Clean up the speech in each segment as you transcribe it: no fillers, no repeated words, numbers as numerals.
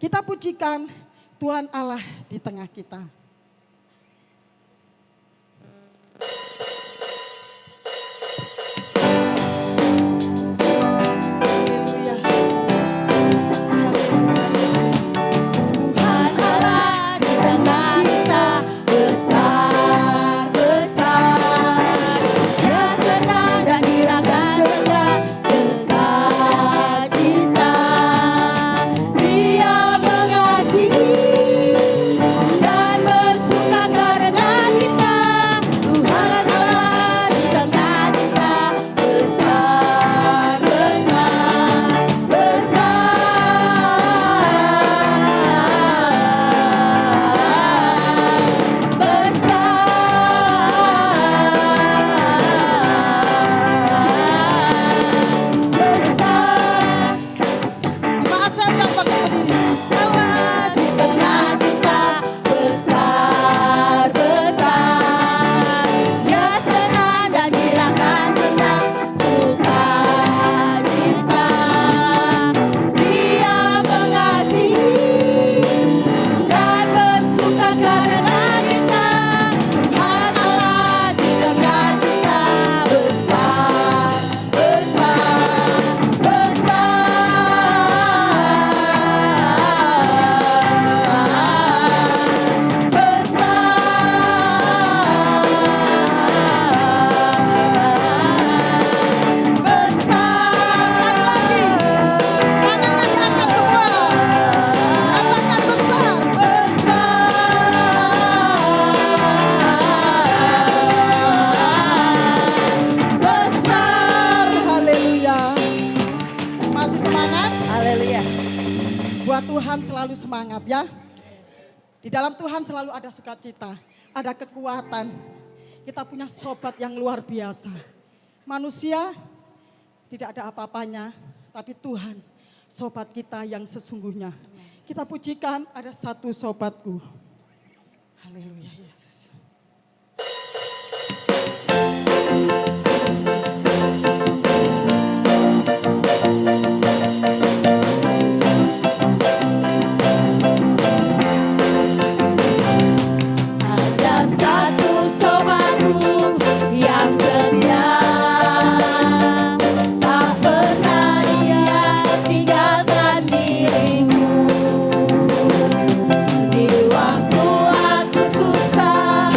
Kita pujikan Tuhan Allah di tengah kita. Tuhan selalu semangat ya. Di dalam Tuhan selalu ada sukacita, ada kekuatan. Kita punya sobat yang luar biasa. Manusia tidak ada apa-apanya, tapi Tuhan sobat kita yang sesungguhnya. Kita pujikan ada satu sobatku. Haleluya Yesus. Di waktu aku susah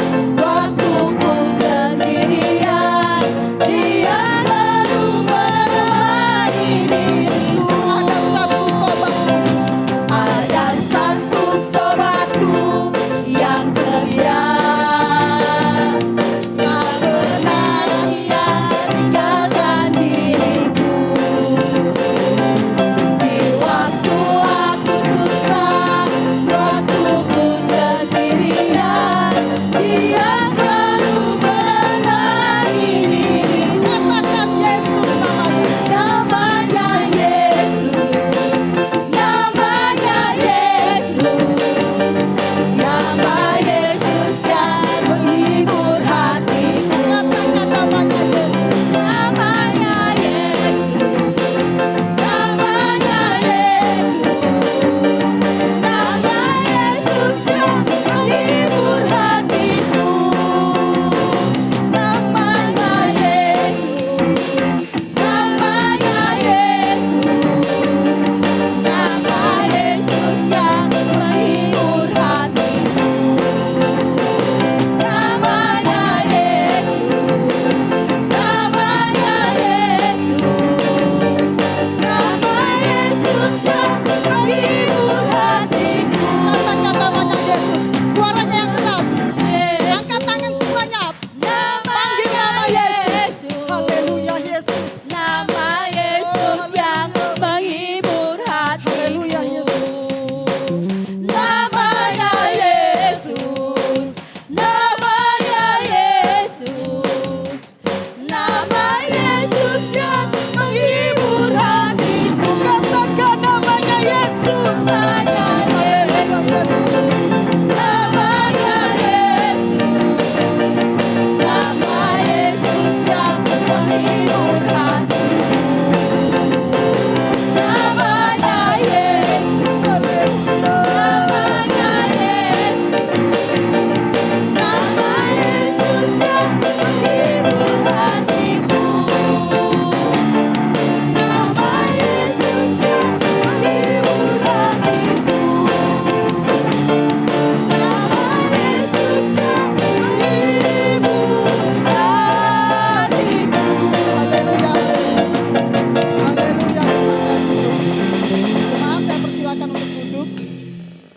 hidup,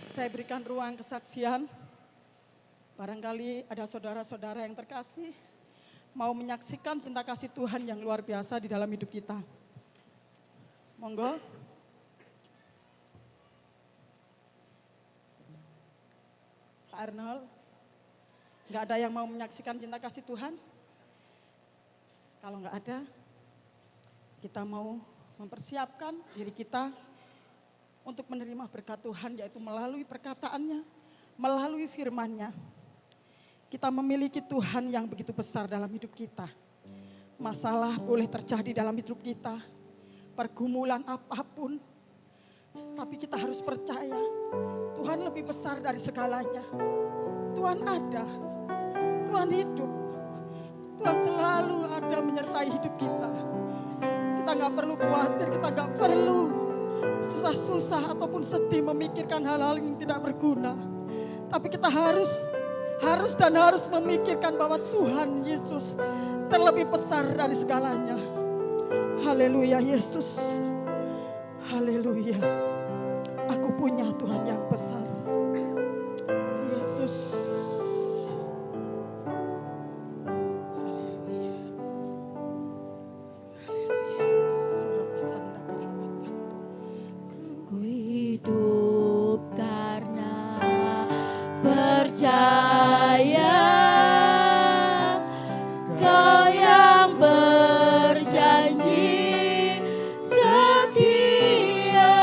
saya berikan ruang kesaksian. Barangkali ada saudara-saudara yang terkasih mau menyaksikan cinta kasih Tuhan yang luar biasa di dalam hidup kita. Monggo. Pak Arnold, nggak ada yang mau menyaksikan cinta kasih Tuhan? Kalau nggak ada, kita mau mempersiapkan diri kita untuk menerima berkat Tuhan, yaitu melalui perkataannya, melalui firman-Nya. Kita memiliki Tuhan yang begitu besar dalam hidup kita. Masalah boleh terjadi dalam hidup kita, pergumulan apapun, tapi kita harus percaya Tuhan lebih besar dari segalanya. Tuhan ada, Tuhan hidup, Tuhan selalu ada menyertai hidup kita. Kita gak perlu khawatir, kita gak perlu susah-susah ataupun sedih memikirkan hal-hal yang tidak berguna. Tapi kita harus memikirkan bahwa Tuhan Yesus terlebih besar dari segalanya. Haleluya Yesus. Haleluya. Aku punya Tuhan yang besar. Yesus. Haleluya. Haleluya Yesus. Ku hidup karena percaya Kau yang berjanji setia.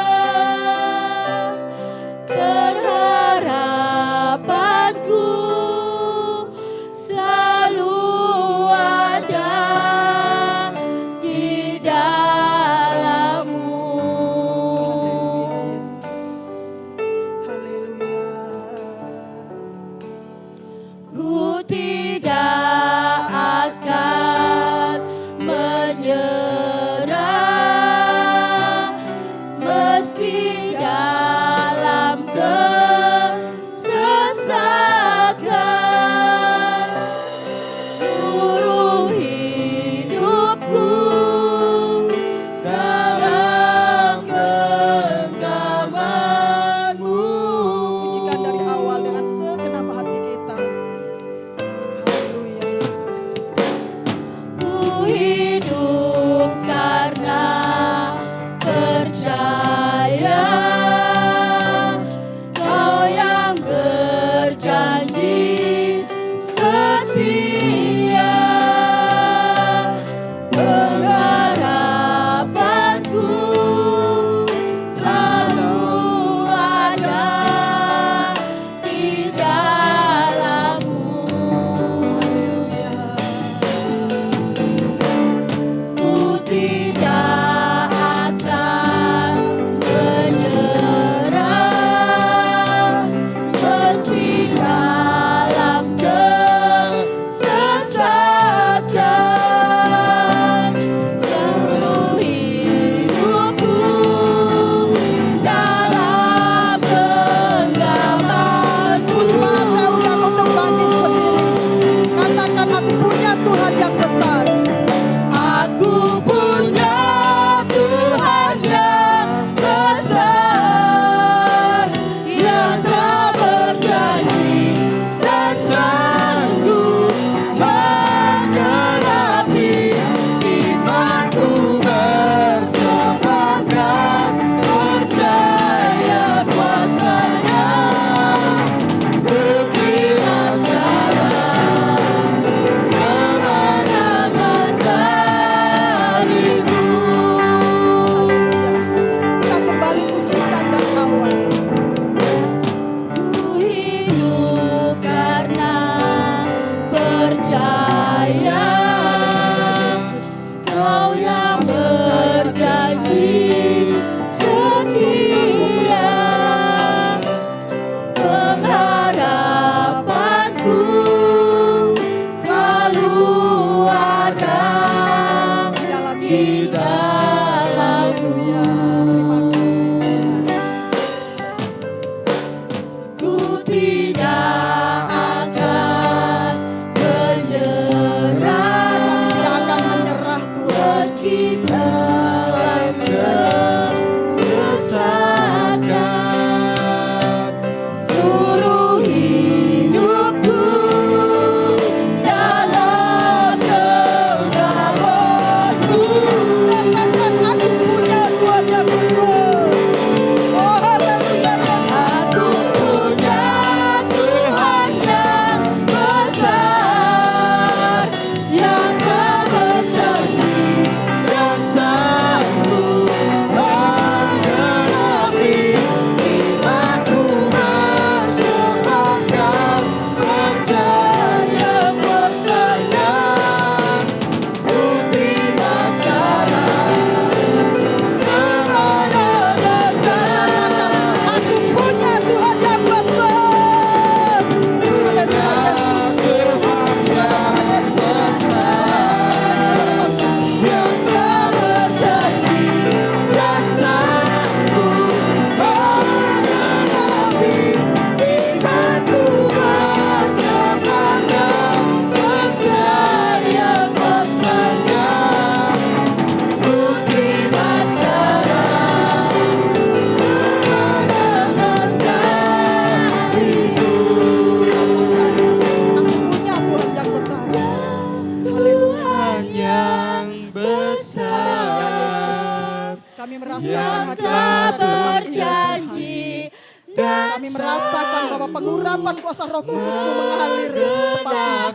Kami merasakan bahwa pengurapan kuasa Roh Kudus-Mu mengalir tepat.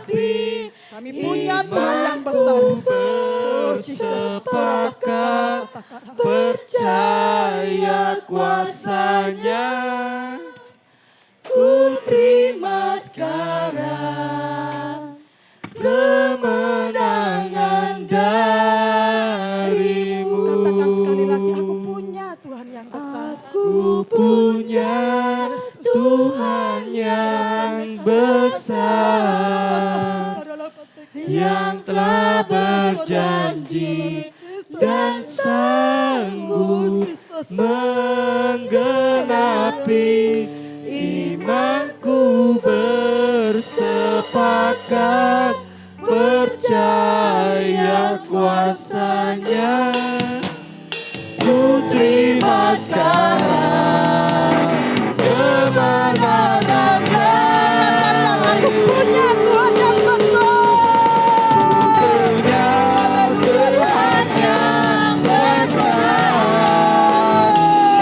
Kami punya Tuhan yang besar. Oh, Jesus. Sepakat percaya kuasanya, ku terima sekarang kemenangan darimu. Katakan sekali lagi, aku punya Tuhan yang besar. Ku punya Tuhan yang besar, yang telah berjanji dan sanggup menggenapi imanku. Bersepakat percaya kuasanya, ku terima sekarang kemenangan Aku punya Tuhan yang besar. punya Tuhan yang besar,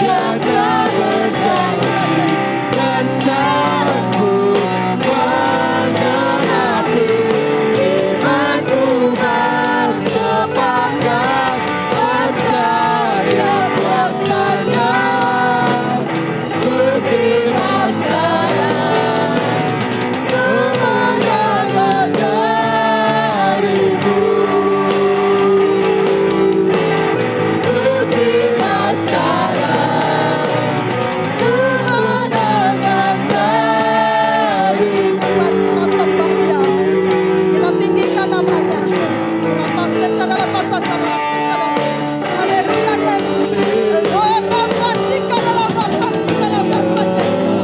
yang telah berjanji dan sanggup menggenapi imanku. Bersepakat percaya kuasanya, ku terima sekarang kemenangan darimu. Ku terima sekarang kemenangan darimu. Kita sembah Dia. Kita tinggikan namanya. Rapaskan dalam mata kanan. Haleluya Yesus. Oh, rapaskan dalam mata dalam mata Yesus.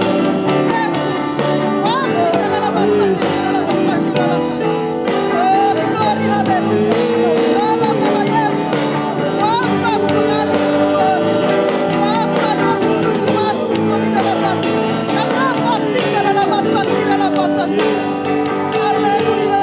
Rapaskan dalam mata dalam mata. Oh, glory haleluya. Dalam nama Yesus. Kuasa mengalir. Kuasa Roh Kudus masuk ke dalam hati. Rapaskan dalam mata Yesus. Haleluya.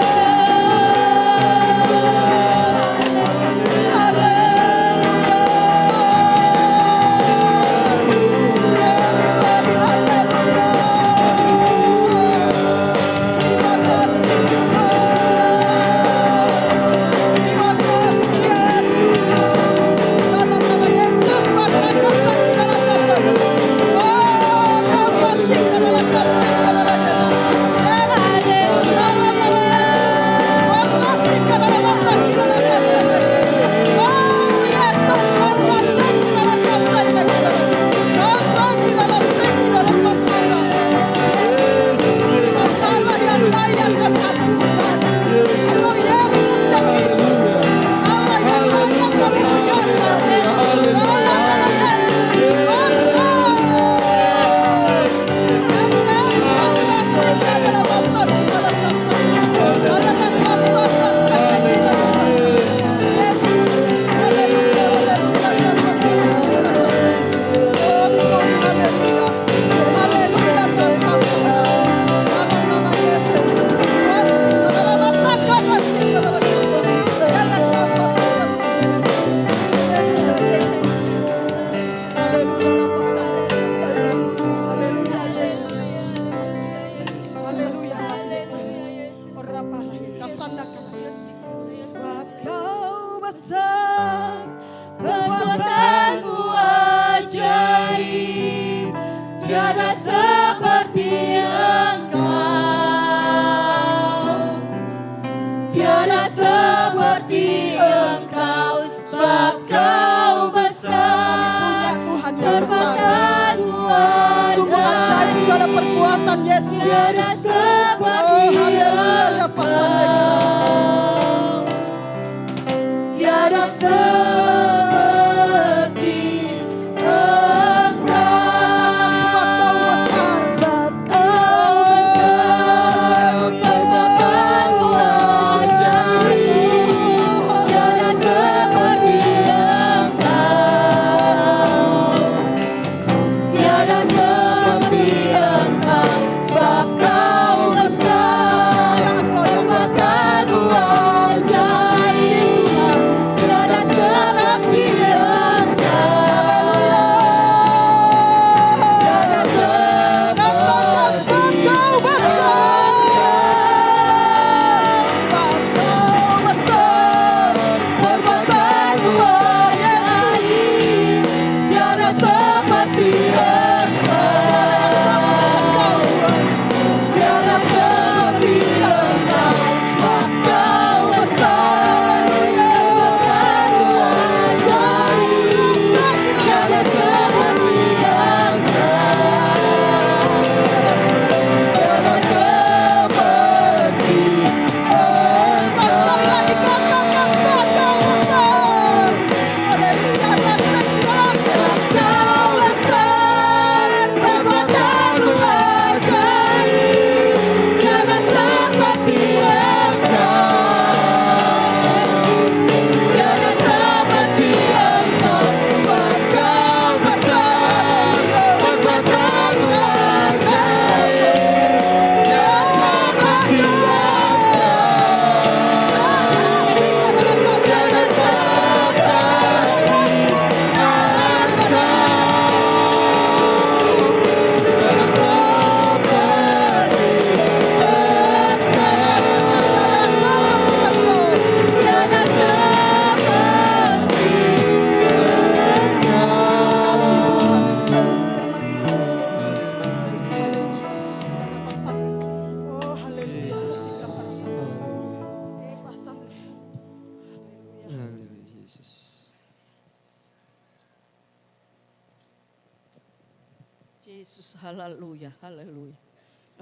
Sebab Kau besar, Kekuatanmu ajaib, tiada seperti Engkau, tiada seperti Engkau, sebab Kau besar, Tuhan yang besar. kekuatanmu Sungguh ajaib ajaib, segala perbuatan Yesus. tiada seperti Oh, haleluya. Engkau, tiada seperti Engkau. Sebab Kau besar. Sebab Kau besar, kekuatanmu ajaib, tiada seperti Engkau, tiada seperti Engkau. Sebab Kau besar, kekuatanmu ajaib, tiada seperti Yesus, haleluya, haleluya.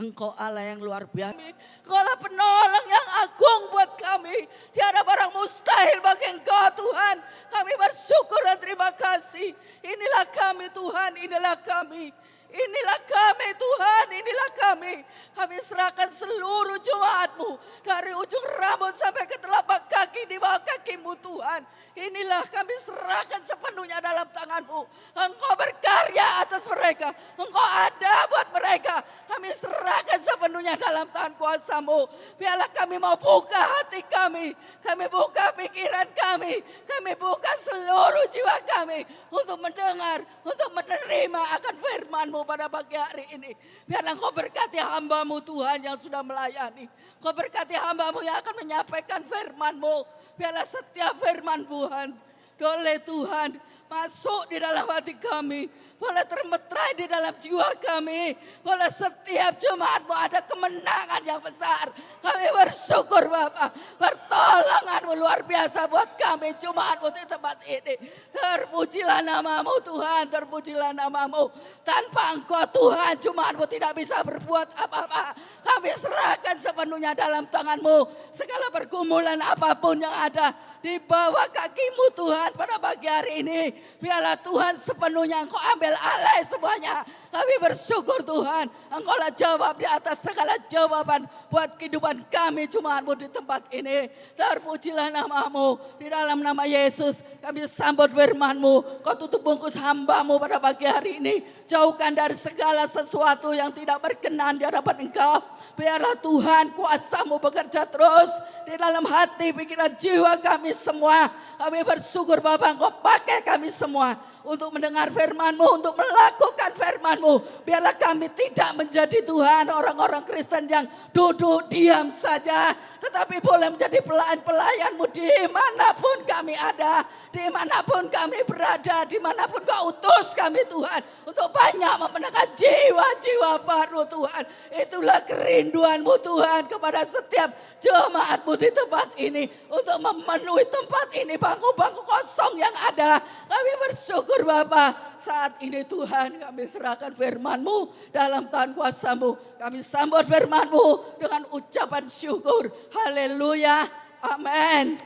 Engkau Allah yang luar biasa. Engkau Allah penolong yang agung buat kami. Tiada barang mustahil bagi Engkau Tuhan. Kami bersyukur dan terima kasih. Inilah kami Tuhan, inilah kami. Inilah kami Tuhan, inilah kami. Kami serahkan seluruh jemaat-Mu. Dari ujung rambut sampai ke telapak kaki di bawah kaki-Mu Tuhan. Inilah kami serahkan sepenuhnya dalam tangan-Mu. Engkau berkarya atas mereka. Engkau ada buat mereka. Kami serahkan sepenuhnya dalam tangan kuasa-Mu. Biarlah kami mau buka hati kami. Kami buka pikiran kami. Kami buka seluruh jiwa kami. Untuk mendengar, untuk menerima akan firman-Mu pada pagi hari ini. Biarlah Engkau berkati hamba-Mu Tuhan yang sudah melayani. Engkau berkati hamba-Mu yang akan menyampaikan firman-Mu. Biarlah setiap firman Tuhan, oleh Tuhan masuk di dalam hati kami. Boleh termeterai di dalam jiwa kami. Boleh setiap jemaat-Mu ada kemenangan yang besar. Kami bersyukur Bapa. Pertolongan-Mu luar biasa buat kami jemaat-Mu di tempat ini. Terpujilah nama-Mu Tuhan. Terpujilah nama-Mu. Tanpa Engkau Tuhan jemaat-Mu tidak bisa berbuat apa-apa. Kami serahkan sepenuhnya dalam tangan-Mu. Segala pergumulan apapun yang ada di bawah kaki-Mu Tuhan pada pagi hari ini. Biarlah Tuhan sepenuhnya Engkau ambil alih semuanya. Kami bersyukur Tuhan. Engkau lah jawab di atas segala jawaban buat kehidupan kami jemaat-Mu di tempat ini. Terpujilah nama-Mu. Di dalam nama Yesus kami sambut firman-Mu. Kau tutup bungkus hamba-Mu pada pagi hari ini. Jauhkan dari segala sesuatu yang tidak berkenan di hadapan Engkau. Biarlah Tuhan kuasa-Mu bekerja terus di dalam hati, pikiran, jiwa kami semua. Kami bersyukur Bapa Engkau pakai kami semua untuk mendengar firman-Mu, untuk melakukan firman-Mu. Biarlah kami tidak menjadi Tuhan orang-orang Kristen yang duduk diam saja. Tetapi boleh menjadi pelayan-pelayan-Mu dimanapun kami ada. Dimanapun kami berada, dimanapun Kau utus kami Tuhan. Untuk banyak memenangkan jiwa-jiwa baru Tuhan. Itulah kerinduan-Mu Tuhan kepada setiap jemaat-Mu di tempat ini. Untuk memenuhi tempat ini, bangku-bangku kosong yang ada. Kami bersyukur Bapa. Saat ini Tuhan kami serahkan firman-Mu dalam tangan kuasa-Mu. Kami sambut firman-Mu dengan ucapan syukur. Haleluya. Amin.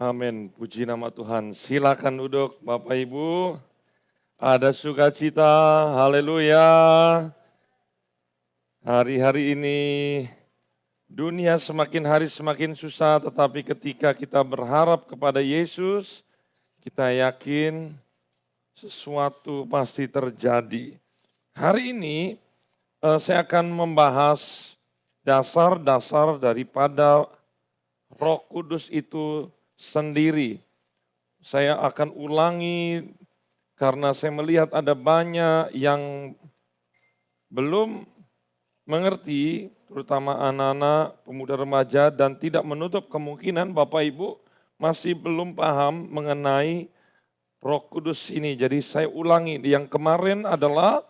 Amin, puji nama Tuhan. Silakan duduk Bapak Ibu. Ada sukacita, haleluya. Hari-hari ini dunia semakin hari semakin susah, tetapi ketika kita berharap kepada Yesus, kita yakin sesuatu pasti terjadi. Hari ini saya akan membahas dasar-dasar daripada Roh Kudus itu sendiri. Saya akan ulangi karena saya melihat ada banyak yang belum mengerti, terutama anak-anak, pemuda remaja, dan tidak menutup kemungkinan Bapak Ibu masih belum paham mengenai Roh Kudus ini. Jadi saya ulangi, yang kemarin adalah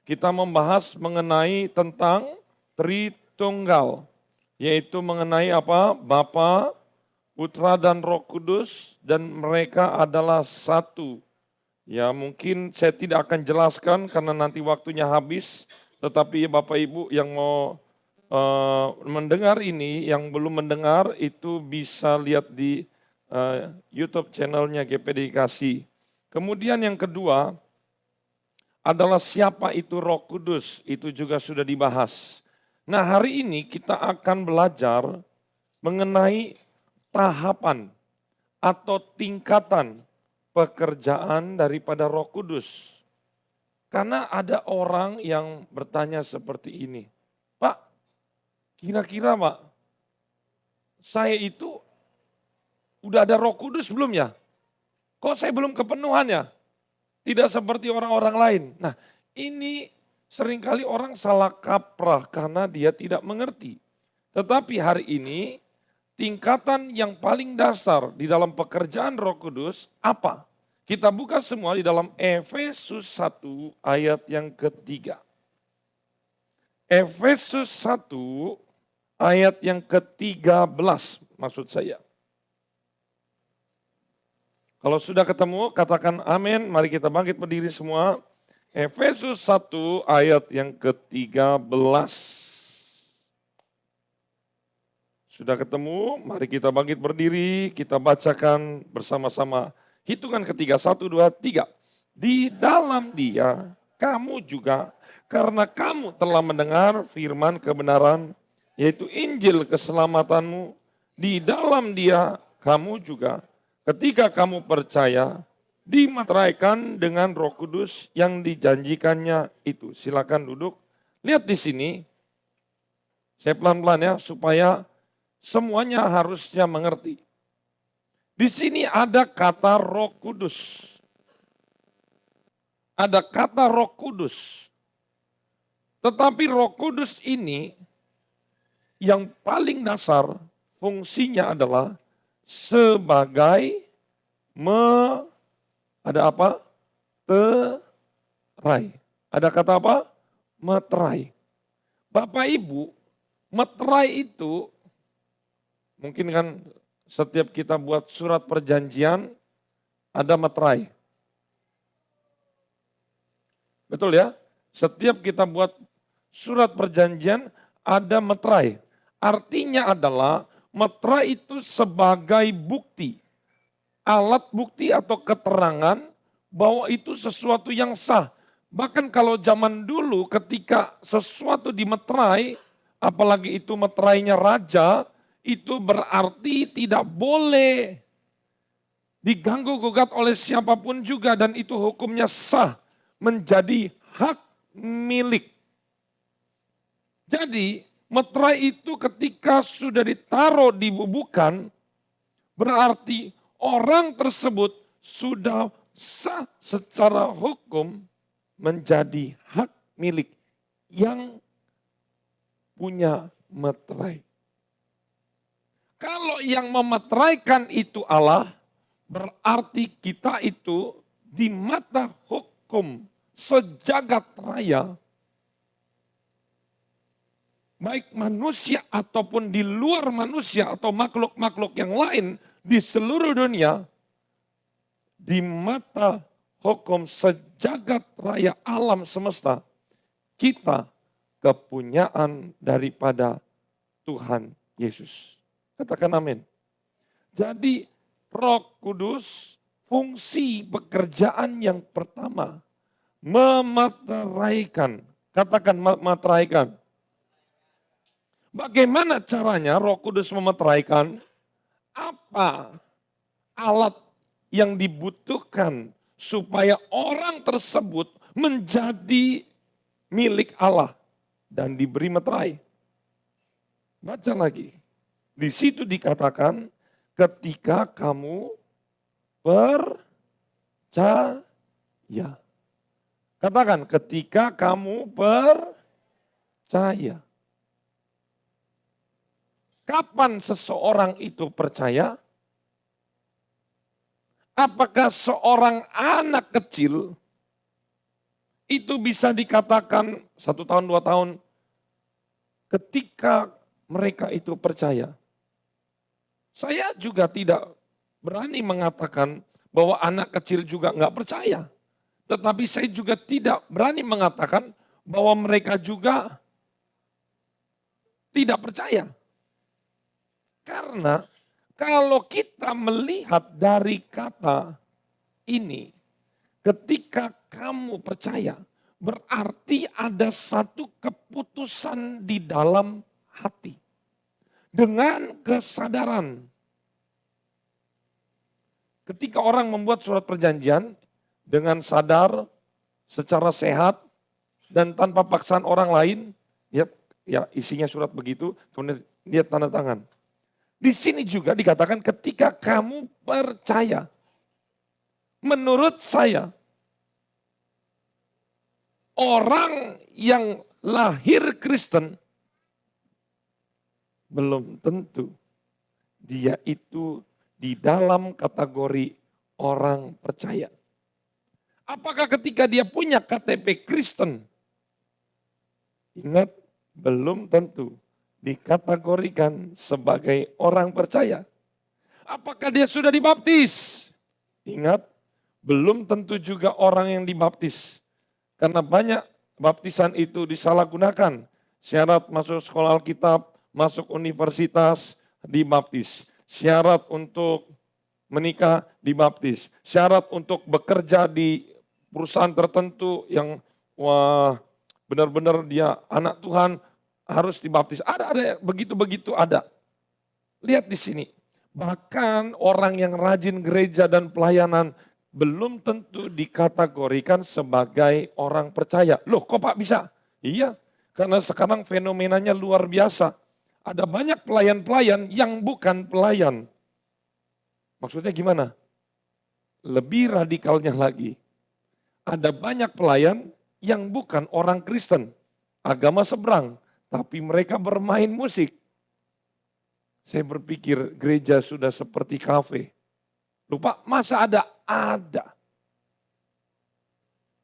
kita membahas mengenai tentang Tritunggal, yaitu mengenai apa? Bapa, Putra dan Roh Kudus, dan mereka adalah satu. Ya mungkin saya tidak akan jelaskan karena nanti waktunya habis, tetapi Bapak Ibu yang mau mendengar ini, yang belum mendengar itu bisa lihat di YouTube channelnya GPD Kasih. Kemudian yang kedua adalah siapa itu Roh Kudus, itu juga sudah dibahas. Nah hari ini kita akan belajar mengenai tahapan atau tingkatan pekerjaan daripada Roh Kudus. Karena ada orang yang bertanya seperti ini, Pak, kira-kira Pak, saya itu udah ada Roh Kudus belum ya? Kok saya belum kepenuhan ya? Tidak seperti orang-orang lain. Nah ini seringkali orang salah kaprah karena dia tidak mengerti. Tetapi hari ini tingkatan yang paling dasar di dalam pekerjaan Roh Kudus apa? Kita buka semua di dalam Efesus 1 ayat yang ketiga. Efesus 1 ayat yang ke-13 maksud saya. Kalau sudah ketemu katakan amin, mari kita bangkit berdiri semua. Efesus 1 ayat yang ke-13. Sudah ketemu? Mari kita bangkit berdiri, kita bacakan bersama-sama. Hitungan ketiga, 1, 2, 3. Di dalam Dia, kamu juga, karena kamu telah mendengar firman kebenaran, yaitu Injil keselamatanmu, di dalam Dia, kamu juga, ketika kamu percaya, dimateraikan dengan Roh Kudus yang dijanjikannya itu. Silakan duduk. Lihat di sini, saya pelan-pelan ya, supaya semuanya harusnya mengerti. Di sini ada kata Roh Kudus. Ada kata Roh Kudus. Tetapi Roh Kudus ini yang paling dasar fungsinya adalah sebagai ada apa? Terai. Ada kata apa? Meterai. Bapak Ibu, meterai itu mungkin kan setiap kita buat surat perjanjian ada meterai. Betul ya? Setiap kita buat surat perjanjian ada meterai. Artinya adalah meterai itu sebagai bukti. Alat bukti atau keterangan bahwa itu sesuatu yang sah. Bahkan kalau zaman dulu ketika sesuatu dimeterai, apalagi itu meterainya raja, itu berarti tidak boleh diganggu gugat oleh siapapun juga dan itu hukumnya sah, menjadi hak milik. Jadi meterai itu ketika sudah ditaruh di bubukan, berarti orang tersebut sudah sah secara hukum menjadi hak milik yang punya meterai. Kalau yang memeteraikan itu Allah, berarti kita itu di mata hukum sejagat raya, baik manusia ataupun di luar manusia atau makhluk-makhluk yang lain di seluruh dunia, di mata hukum sejagat raya alam semesta, kita kepunyaan daripada Tuhan Yesus. Katakan amin. Jadi Roh Kudus fungsi pekerjaan yang pertama memeteraikan. Katakan memeteraikan. Bagaimana caranya Roh Kudus memeteraikan? Apa alat yang dibutuhkan supaya orang tersebut menjadi milik Allah dan diberi meterai? Baca lagi. Di situ dikatakan ketika kamu percaya. Katakan ketika kamu percaya. Kapan seseorang itu percaya? Apakah seorang anak kecil itu bisa dikatakan 1 tahun, 2 tahun ketika mereka itu percaya? Saya juga tidak berani mengatakan bahwa anak kecil juga enggak percaya. Tetapi saya juga tidak berani mengatakan bahwa mereka juga tidak percaya. Karena kalau kita melihat dari kata ini, ketika kamu percaya, berarti ada satu keputusan di dalam hati. Dengan kesadaran. Ketika orang membuat surat perjanjian dengan sadar, secara sehat, dan tanpa paksaan orang lain, ya isinya surat begitu, kemudian dia tanda tangan. Di sini juga dikatakan ketika kamu percaya. Menurut saya, orang yang lahir Kristen belum tentu dia itu di dalam kategori orang percaya. Apakah ketika dia punya KTP Kristen? Ingat, belum tentu dikategorikan sebagai orang percaya. Apakah dia sudah dibaptis? Ingat, belum tentu juga orang yang dibaptis Karena banyak baptisan itu disalahgunakan. Syarat masuk sekolah Alkitab, masuk universitas, dibaptis. Syarat untuk menikah, dibaptis. Syarat untuk bekerja di perusahaan tertentu yang wah benar-benar dia anak Tuhan harus dibaptis. Ada begitu-begitu ada. Lihat di sini. Bahkan orang yang rajin gereja dan pelayanan belum tentu dikategorikan sebagai orang percaya. Loh kok Pak bisa? Iya, karena sekarang fenomenanya luar biasa. Ada banyak pelayan-pelayan yang bukan pelayan. Maksudnya gimana? Lebih radikalnya lagi. Ada banyak pelayan yang bukan orang Kristen. Agama seberang, tapi mereka bermain musik. Saya berpikir gereja sudah seperti kafe. Lupa, masa ada? Ada.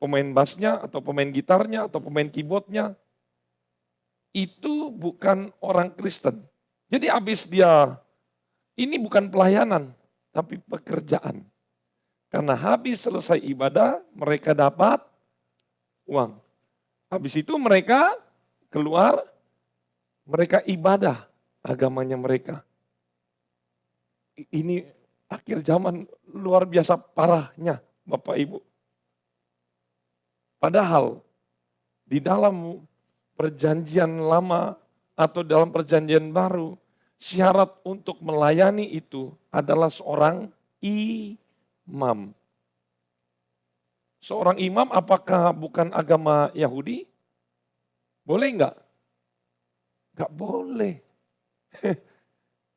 Pemain bassnya atau pemain gitarnya atau pemain keyboardnya itu bukan orang Kristen. Jadi habis dia, ini bukan pelayanan, tapi pekerjaan. Karena habis selesai ibadah, mereka dapat uang. Habis itu mereka keluar, mereka ibadah agamanya mereka. Ini akhir zaman luar biasa parahnya Bapak Ibu. Padahal di dalam perjanjian lama atau dalam perjanjian baru, syarat untuk melayani itu adalah seorang imam. Seorang imam apakah bukan agama Yahudi? Boleh enggak? Enggak boleh.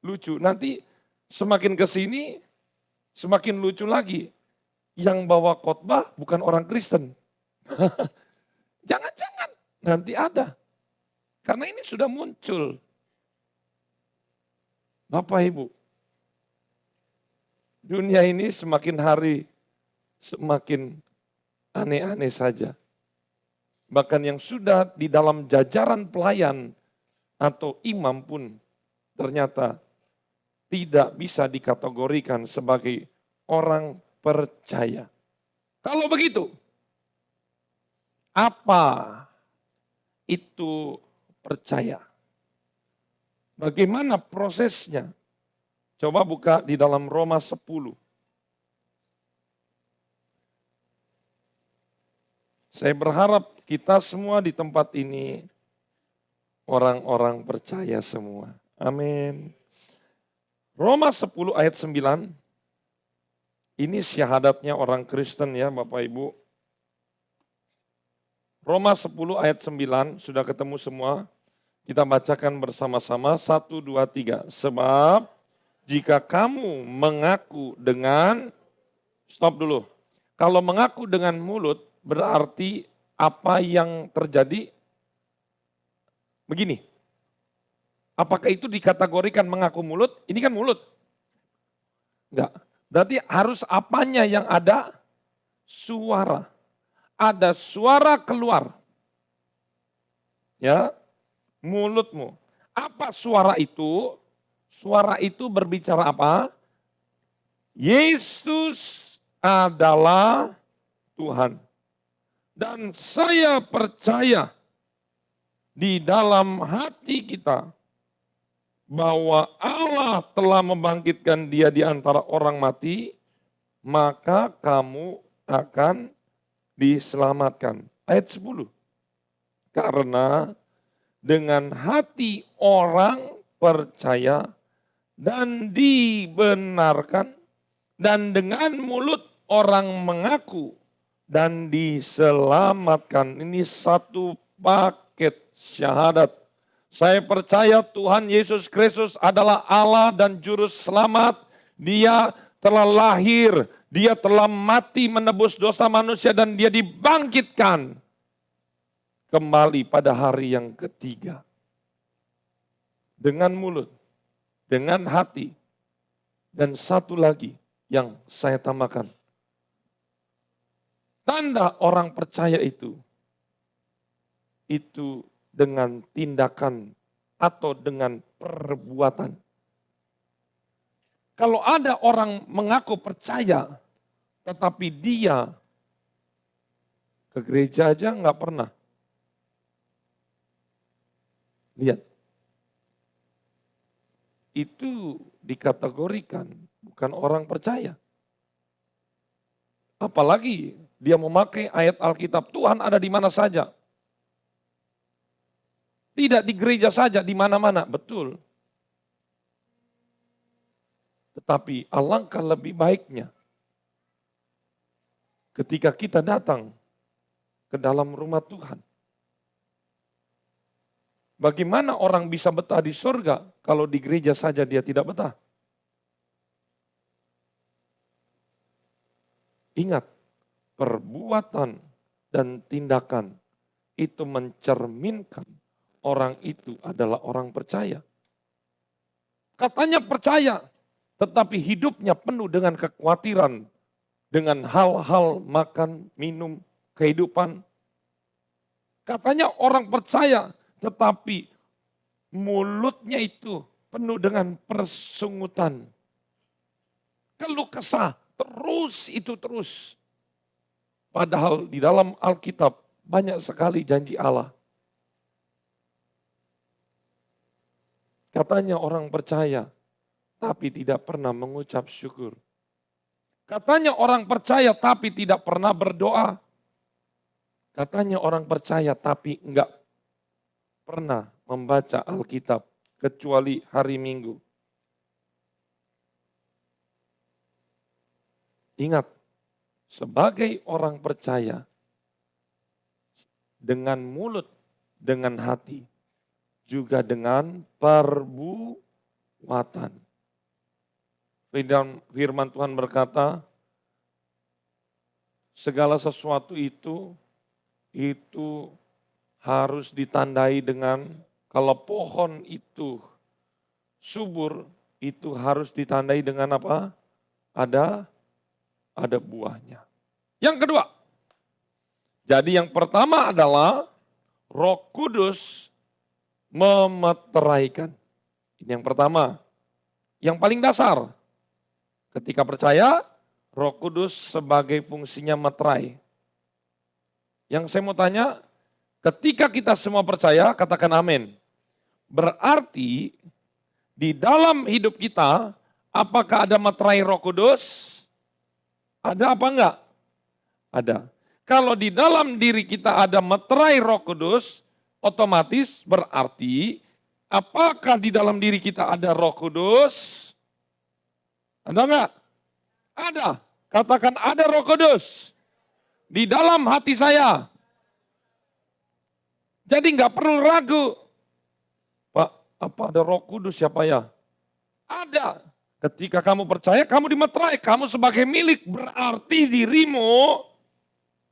Lucu, nanti semakin ke sini semakin lucu lagi. Yang bawa khotbah bukan orang Kristen. Jangan-jangan nanti ada. Karena ini sudah muncul. Bapak Ibu, dunia ini semakin hari semakin aneh-aneh saja. Bahkan yang sudah di dalam jajaran pelayan atau imam pun ternyata tidak bisa dikategorikan sebagai orang percaya. Kalau begitu, apa itu percaya? Bagaimana prosesnya? Coba buka di dalam Roma 10. Saya berharap kita semua di tempat ini orang-orang percaya semua. Amin. Roma 10 ayat 9. Ini syahadatnya orang Kristen ya Bapak Ibu. Roma 10 ayat 9, sudah ketemu semua? Kita bacakan bersama-sama, 1, 2, 3. Sebab jika kamu mengaku dengan, stop dulu. Kalau mengaku dengan mulut berarti apa yang terjadi? Begini, apakah itu dikategorikan mengaku mulut? Ini kan mulut. Enggak, berarti harus apanya yang ada? Suara. Ada suara keluar. Ya, mulutmu. Apa suara itu? Suara itu berbicara apa? Yesus adalah Tuhan. Dan saya percaya di dalam hati kita bahwa Allah telah membangkitkan dia di antara orang mati, maka kamu akan diselamatkan. Ayat 10. Karena dengan hati orang percaya dan dibenarkan, dan dengan mulut orang mengaku dan diselamatkan. Ini satu paket syahadat. Saya percaya Tuhan Yesus Kristus adalah Allah dan Juru Selamat. Dia telah lahir, Dia telah mati menebus dosa manusia dan Dia dibangkitkan kembali pada hari yang ketiga. Dengan mulut, dengan hati, dan satu lagi yang saya tambahkan. Tanda orang percaya itu dengan tindakan atau dengan perbuatan. Kalau ada orang mengaku percaya, tetapi dia Ke gereja aja nggak pernah. Lihat. Itu dikategorikan bukan orang percaya. Apalagi dia memakai ayat Alkitab, Tuhan ada di mana saja. Tidak di gereja saja, di mana-mana, betul. Tetapi alangkah lebih baiknya ketika kita datang ke dalam rumah Tuhan. Bagaimana orang bisa betah di surga kalau di gereja saja dia tidak betah? Ingat, perbuatan dan tindakan itu mencerminkan orang itu adalah orang percaya. Katanya percaya, tetapi hidupnya penuh dengan kekhawatiran, dengan hal-hal makan, minum, kehidupan. Katanya orang percaya, tetapi mulutnya itu penuh dengan persungutan. Keluh kesah, terus. Padahal di dalam Alkitab banyak sekali janji Allah. Katanya orang percaya, tapi tidak pernah mengucap syukur. Katanya orang percaya, tapi tidak pernah berdoa. Katanya orang percaya, tapi enggak pernah membaca Alkitab, kecuali hari Minggu. Ingat, sebagai orang percaya, dengan mulut, dengan hati, juga dengan perbuatan. Firman Tuhan berkata, segala sesuatu itu harus ditandai dengan, kalau pohon itu subur, itu harus ditandai dengan apa? Ada buahnya. Yang kedua, jadi yang pertama adalah Roh Kudus memeteraikan. Ini yang pertama, yang paling dasar. Ketika percaya, Roh Kudus sebagai fungsinya meterai. Yang saya mau tanya, ketika kita semua percaya, katakan amin. Berarti di dalam hidup kita, apakah ada meterai Roh Kudus? Ada apa enggak? Ada. Kalau di dalam diri kita ada meterai Roh Kudus, otomatis berarti apakah di dalam diri kita ada Roh Kudus? Ada enggak? Ada. Katakan ada Roh Kudus di dalam hati saya. Jadi enggak perlu ragu. Pak, apa ada Roh Kudus ya Pak ya? Ada. Ketika kamu percaya, kamu dimeterai, kamu sebagai milik, berarti dirimu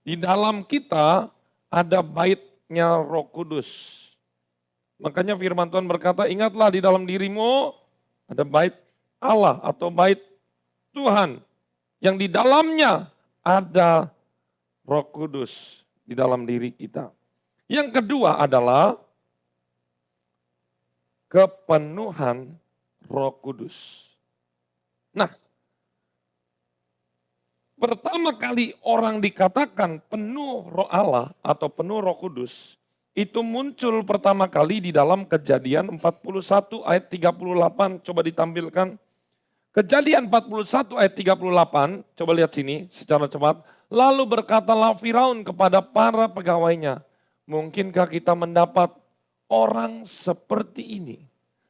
di dalam kita ada baitnya Roh Kudus. Makanya firman Tuhan berkata, ingatlah di dalam dirimu ada bait Allah atau bait Tuhan yang di dalamnya ada Roh Kudus di dalam diri kita. Yang kedua adalah kepenuhan Roh Kudus. Nah, pertama kali orang dikatakan penuh Roh Allah atau penuh Roh Kudus, itu muncul pertama kali di dalam Kejadian 41 ayat 38, coba ditampilkan. Kejadian 41 ayat 38, coba lihat sini secara cepat. Lalu berkatalah Firaun kepada para pegawainya, mungkinkah kita mendapat orang seperti ini?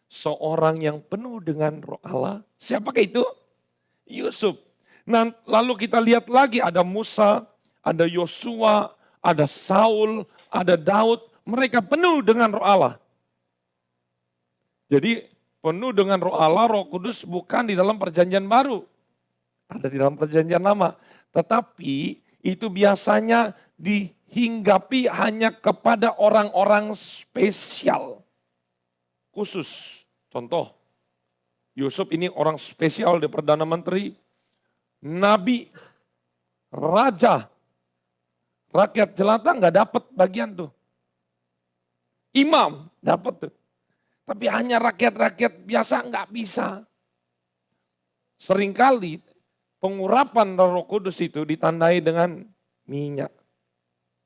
Seorang yang penuh dengan Roh Allah. Siapakah itu? Yusuf. Nah, lalu kita lihat lagi ada Musa, ada Yosua, ada Saul, ada Daud. Mereka penuh dengan Roh Allah. Jadi penuh dengan Roh Allah, Roh Kudus bukan di dalam perjanjian baru. Ada di dalam perjanjian lama. Tetapi itu biasanya dihinggapi hanya kepada orang-orang spesial. Khusus. Contoh, Yusuf ini orang spesial di Perdana Menteri, Nabi, Raja, rakyat jelata nggak dapat bagian tuh. Imam dapat tuh. Tapi hanya rakyat-rakyat biasa nggak bisa. Seringkali pengurapan Roh Kudus itu ditandai dengan minyak.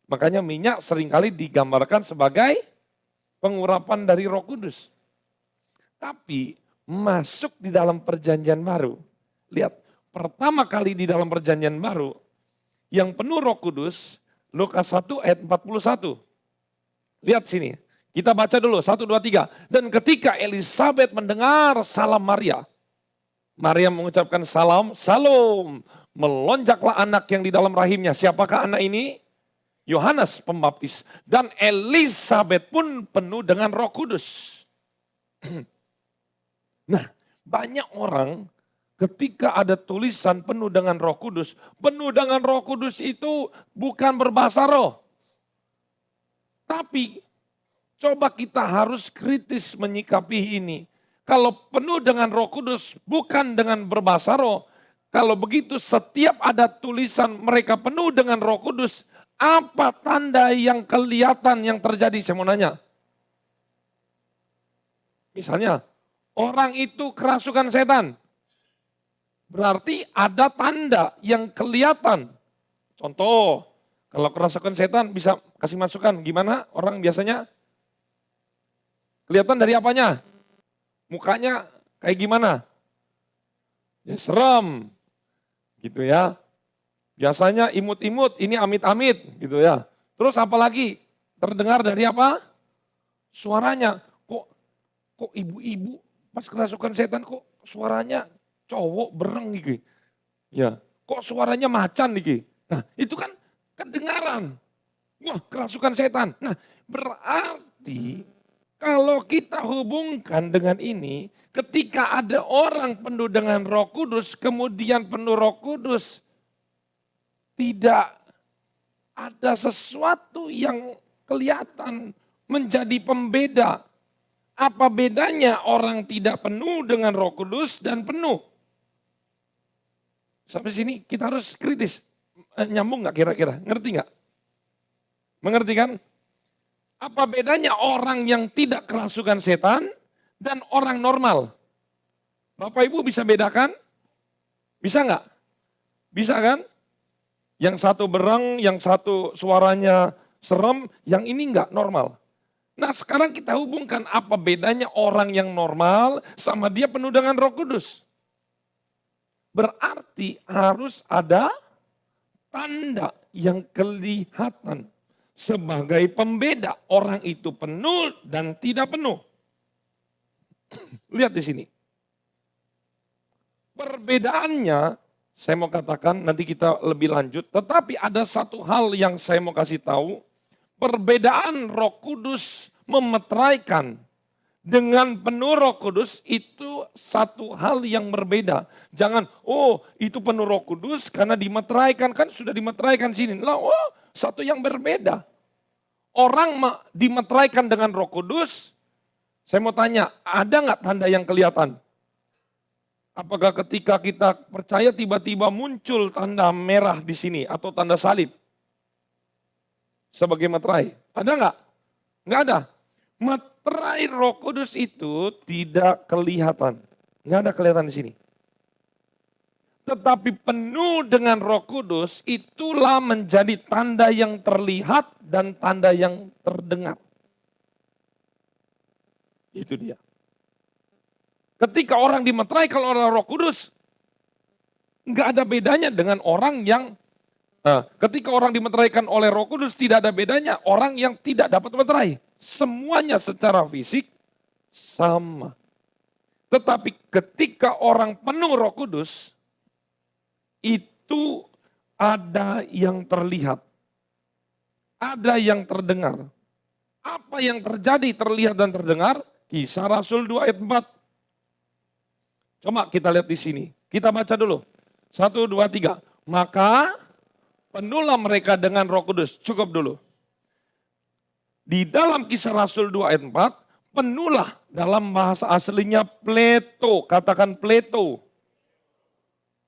Makanya minyak seringkali digambarkan sebagai pengurapan dari Roh Kudus. Tapi masuk di dalam perjanjian baru. Lihat, pertama kali di dalam perjanjian baru, yang penuh Roh Kudus, Lukas 1 ayat 41. Lihat sini, kita baca dulu, 1, 2, 3. Dan ketika Elisabet mendengar salam Maria, Maria mengucapkan salam, salam, melonjaklah anak yang di dalam rahimnya. Siapakah anak ini? Yohanes Pembaptis. Dan Elisabet pun penuh dengan Roh Kudus. Nah, banyak orang ketika ada tulisan penuh dengan Roh Kudus, penuh dengan Roh Kudus itu bukan berbahasa roh. Tapi coba kita harus kritis menyikapi ini. Kalau penuh dengan Roh Kudus bukan dengan berbahasa roh, kalau begitu setiap ada tulisan mereka penuh dengan Roh Kudus, apa tanda yang kelihatan yang terjadi? Saya mau nanya. Misalnya, orang itu kerasukan setan. Berarti ada tanda yang kelihatan. Contoh, kalau kerasukan setan bisa kasih masukan. Gimana orang biasanya? Kelihatan dari apanya? Mukanya kayak gimana? Ya serem. Gitu ya. Biasanya imut-imut, ini amit-amit gitu ya. Terus apalagi? Terdengar dari apa? Suaranya. Kok ibu-ibu pas kerasukan setan kok suaranya cowok bereng gitu. Ya, kok suaranya macan gitu. Nah, itu kan kedengaran. Wah, kerasukan setan. Nah, berarti kalau kita hubungkan dengan ini, ketika ada orang penuh dengan Roh Kudus, kemudian penuh Roh Kudus, tidak ada sesuatu yang kelihatan menjadi pembeda. Apa bedanya orang tidak penuh dengan Roh Kudus dan penuh? Sampai sini kita harus kritis. Nyambung nggak kira-kira? Ngerti nggak? Mengerti kan? Apa bedanya orang yang tidak kerasukan setan dan orang normal? Bapak Ibu bisa bedakan? Bisa nggak? Bisa kan? Yang satu berang, yang satu suaranya serem, yang ini enggak normal. Nah sekarang kita hubungkan apa bedanya orang yang normal sama dia penuh dengan Roh Kudus. Berarti harus ada tanda yang kelihatan sebagai pembeda orang itu penuh dan tidak penuh. Lihat di sini. Perbedaannya saya mau katakan nanti kita lebih lanjut, tetapi ada satu hal yang saya mau kasih tahu, perbedaan Roh Kudus memeteraikan dengan penuh Roh Kudus itu satu hal yang berbeda. Jangan, oh itu penuh Roh Kudus karena dimeteraikan, kan sudah dimeteraikan sini. Lah, oh satu yang berbeda. Orang dimeteraikan dengan Roh Kudus, saya mau tanya, ada nggak tanda yang kelihatan? Apakah ketika kita percaya tiba-tiba muncul tanda merah di sini atau tanda salib? Sebagai meterai. Ada nggak? Nggak ada. Meterai Roh Kudus itu tidak kelihatan. Nggak ada kelihatan di sini. Tetapi penuh dengan Roh Kudus itulah menjadi tanda yang terlihat dan tanda yang terdengar. Itu dia. Ketika orang dimeteraikan oleh Roh Kudus, nggak ada bedanya dengan orang yang, ketika orang dimeteraikan oleh Roh Kudus tidak ada bedanya orang yang tidak dapat meterai. Semuanya secara fisik sama. Tetapi ketika orang penuh Roh Kudus, itu ada yang terlihat, ada yang terdengar. Apa yang terjadi terlihat dan terdengar? Kisah Rasul 2 ayat 4. Coba kita lihat di sini. Kita baca dulu. 1, 2, 3. Maka penuhlah mereka dengan Roh Kudus. Cukup dulu. Di dalam Kisah Rasul 2 ayat 4, penuhlah dalam bahasa aslinya pleto. Katakan pleto.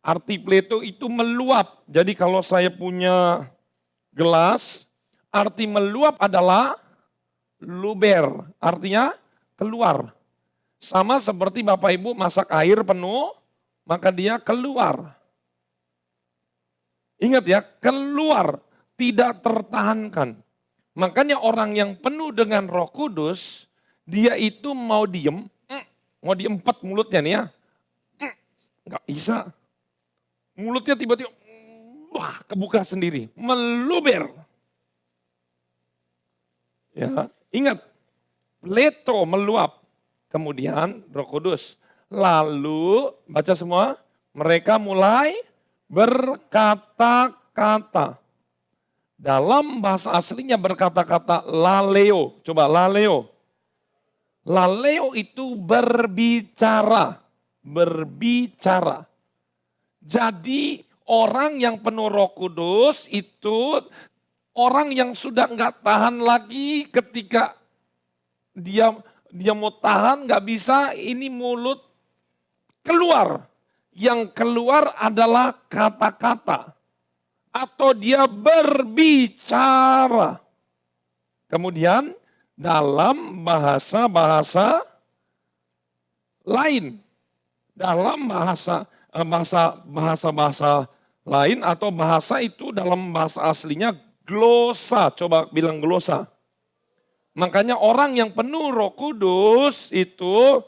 Arti pleto itu meluap. Jadi kalau saya punya gelas, arti meluap adalah luber. Artinya keluar. Sama seperti Bapak Ibu masak air penuh, maka dia keluar. Ingat ya, keluar. tidak tertahankan. Makanya orang yang penuh dengan Roh Kudus, dia itu mau diem, mau diempet mulutnya nih ya. Nggak bisa. Mulutnya tiba-tiba, wah, kebuka sendiri, meluber. Ya, ingat, pleto meluap. Kemudian Roh Kudus. Lalu, baca semua, mereka mulai berkata-kata. Dalam bahasa aslinya berkata-kata laleo. Coba laleo. Laleo itu berbicara. Berbicara. Jadi orang yang penuh Roh Kudus itu orang yang sudah nggak tahan lagi ketika dia mau tahan nggak bisa, ini mulut keluar. Yang keluar adalah kata-kata. Atau dia berbicara. Kemudian dalam bahasa-bahasa lain. Dalam bahasa lain atau bahasa itu dalam bahasa aslinya glosa. Coba bilang glosa. Makanya orang yang penuh Roh Kudus itu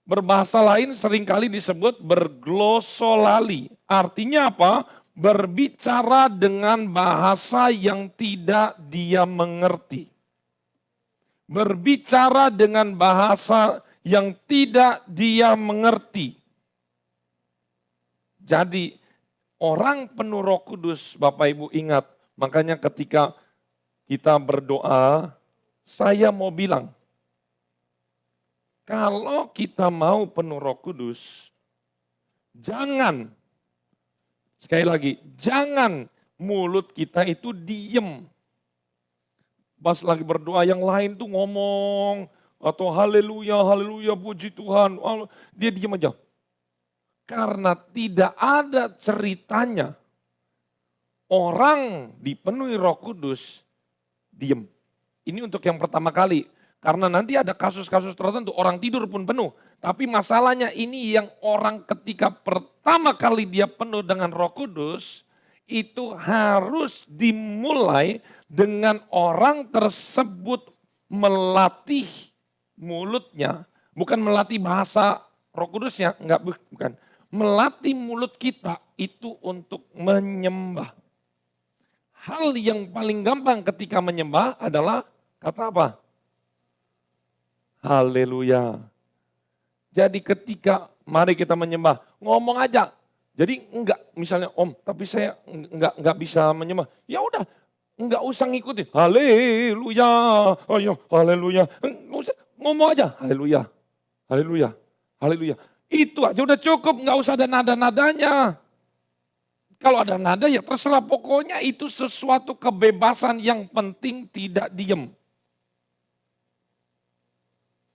berbahasa lain seringkali disebut berglosolali. Artinya apa? Berbicara dengan bahasa yang tidak dia mengerti. Berbicara dengan bahasa yang tidak dia mengerti. Jadi orang penuh Roh Kudus, Bapak Ibu ingat, makanya ketika kita berdoa, saya mau bilang, kalau kita mau penuh Roh Kudus, jangan, sekali lagi, jangan mulut kita itu diem. Pas lagi berdoa yang lain tuh ngomong, atau haleluya, haleluya, puji Tuhan, dia diem aja. Karena tidak ada ceritanya orang dipenuhi Roh Kudus diem. Ini untuk yang pertama kali. Karena nanti ada kasus-kasus tertentu orang tidur pun penuh. Tapi masalahnya ini yang orang ketika pertama kali dia penuh dengan Roh Kudus itu harus dimulai dengan orang tersebut melatih mulutnya. Bukan melatih bahasa Roh Kudusnya, enggak, bukan. Melatih mulut kita itu untuk menyembah. Hal yang paling gampang ketika menyembah adalah kata apa? Haleluya. Jadi ketika mari kita menyembah, ngomong aja. Jadi enggak misalnya tapi saya enggak bisa menyembah. Ya udah, enggak usah ngikutin. Haleluya. Ayo, haleluya. Ngomong aja, haleluya. Haleluya. Haleluya. Itu aja udah cukup, nggak usah ada nada-nadanya. Kalau ada nada ya terserah, pokoknya itu sesuatu kebebasan yang penting tidak diem.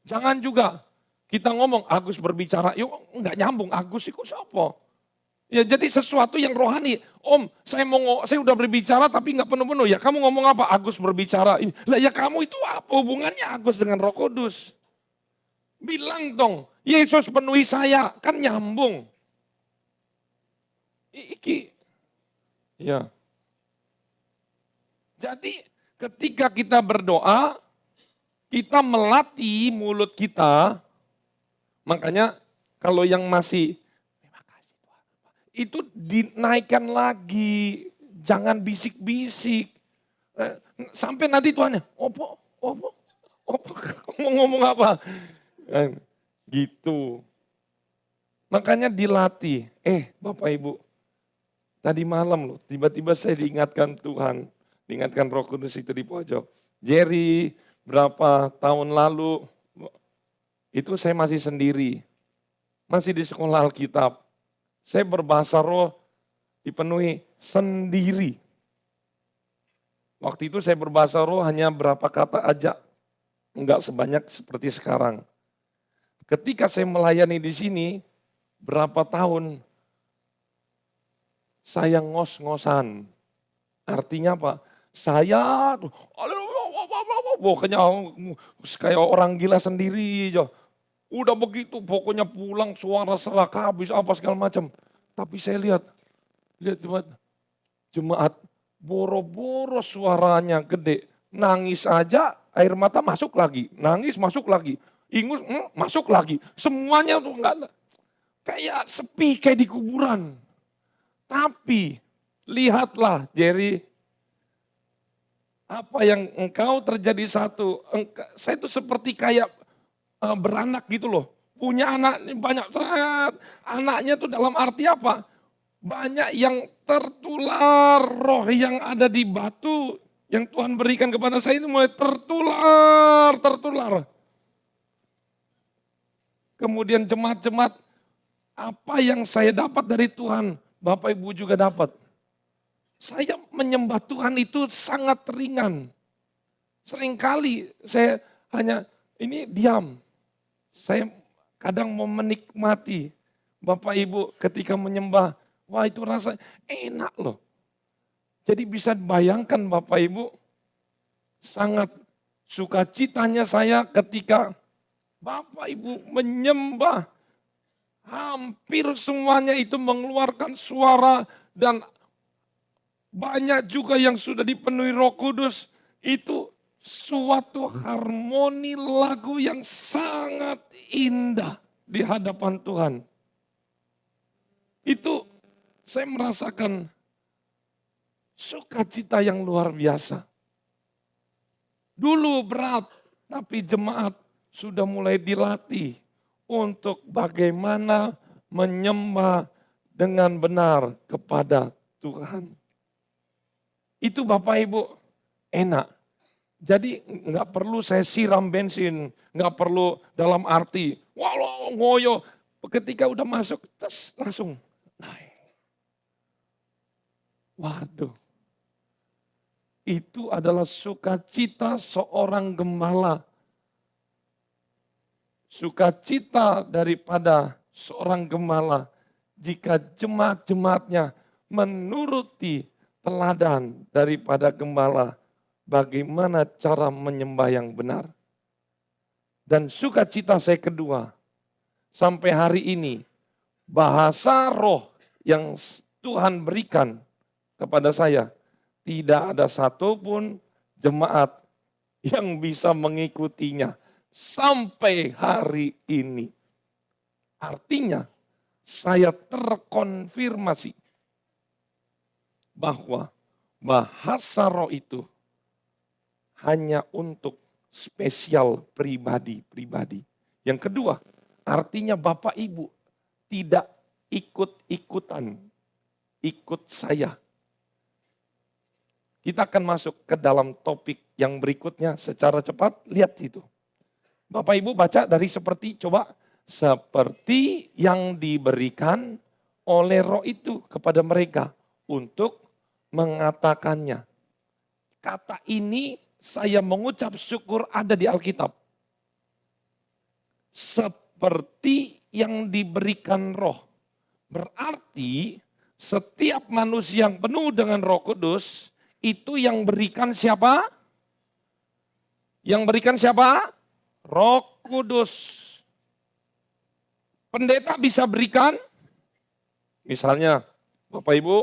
Jangan juga kita ngomong Agus berbicara, yuk nggak nyambung, Agus itu siapa? Ya jadi sesuatu yang rohani. Saya udah berbicara tapi nggak penuh-penuh. Ya kamu ngomong apa? Agus berbicara. Lah ya kamu itu apa hubungannya Agus dengan Roh Kudus? Bilang dong, Yesus penuhi saya, kan nyambung. Ya. Jadi ketika kita berdoa, kita melatih mulut kita, makanya kalau yang masih, terima kasih Tuhan, itu dinaikkan lagi, jangan bisik-bisik. Sampai nanti Tuhannya, opo, ngomong apa? Gitu. Makanya dilatih. Bapak Ibu, tadi malam loh, tiba-tiba saya diingatkan Tuhan, diingatkan Roh Kudus itu di pojok. Jerry, berapa tahun lalu, itu saya masih sendiri, masih di sekolah Alkitab. Saya berbahasa roh, dipenuhi sendiri. Waktu itu saya berbahasa roh hanya berapa kata aja, enggak sebanyak seperti sekarang. Ketika saya melayani di sini, berapa tahun saya ngos-ngosan. Artinya apa? Saya pokoknya kayak orang gila sendiri. Udah begitu pokoknya pulang suara serak habis apa segala macam. Tapi saya lihat jemaat boro-boro suaranya gede. Nangis aja, air mata masuk lagi. Nangis masuk lagi. Ingus masuk lagi. Semuanya tuh enggak ada. Kayak sepi, kayak di kuburan. Tapi lihatlah Jerry, apa yang engkau terjadi satu. Saya itu seperti kayak beranak gitu loh. Punya anak banyak. Anaknya tuh dalam arti apa? Banyak yang tertular, roh yang ada di batu yang Tuhan berikan kepada saya ini mulai tertular. Kemudian jemaat-jemaat, apa yang saya dapat dari Tuhan, Bapak Ibu juga dapat. Saya menyembah Tuhan itu sangat ringan. Seringkali saya hanya ini diam. Saya kadang mau menikmati Bapak Ibu ketika menyembah. Wah itu rasa enak loh. Jadi bisa bayangkan Bapak Ibu, sangat sukacitanya saya ketika Bapak Ibu menyembah. Hampir semuanya itu mengeluarkan suara dan banyak juga yang sudah dipenuhi Roh Kudus. Itu suatu harmoni lagu yang sangat indah di hadapan Tuhan. Itu saya merasakan sukacita yang luar biasa. Dulu berat, tapi jemaat sudah mulai dilatih untuk bagaimana menyembah dengan benar kepada Tuhan. Itu Bapak Ibu enak. Jadi nggak perlu saya siram bensin, nggak perlu dalam arti, walau ngoyo, ketika udah masuk, tes langsung naik. Waduh, itu adalah sukacita seorang gembala. Sukacita daripada seorang gembala jika jemaat-jemaatnya menuruti teladan daripada gembala bagaimana cara menyembah yang benar. Dan sukacita saya kedua, sampai hari ini bahasa roh yang Tuhan berikan kepada saya, tidak ada satupun jemaat yang bisa mengikutinya sampai hari ini. Artinya saya terkonfirmasi bahwa bahasa roh itu hanya untuk spesial pribadi-pribadi. Yang kedua, artinya Bapak Ibu tidak ikut-ikutan, ikut saya. Kita akan masuk ke dalam topik yang berikutnya secara cepat. Lihat itu. Bapak Ibu baca dari seperti, coba. Seperti yang diberikan oleh roh itu kepada mereka untuk mengatakannya. Kata ini saya mengucap syukur ada di Alkitab. Seperti yang diberikan roh. Berarti setiap manusia yang penuh dengan Roh Kudus, itu yang berikan siapa? Yang berikan siapa? Roh Kudus. Pendeta bisa berikan, misalnya Bapak Ibu,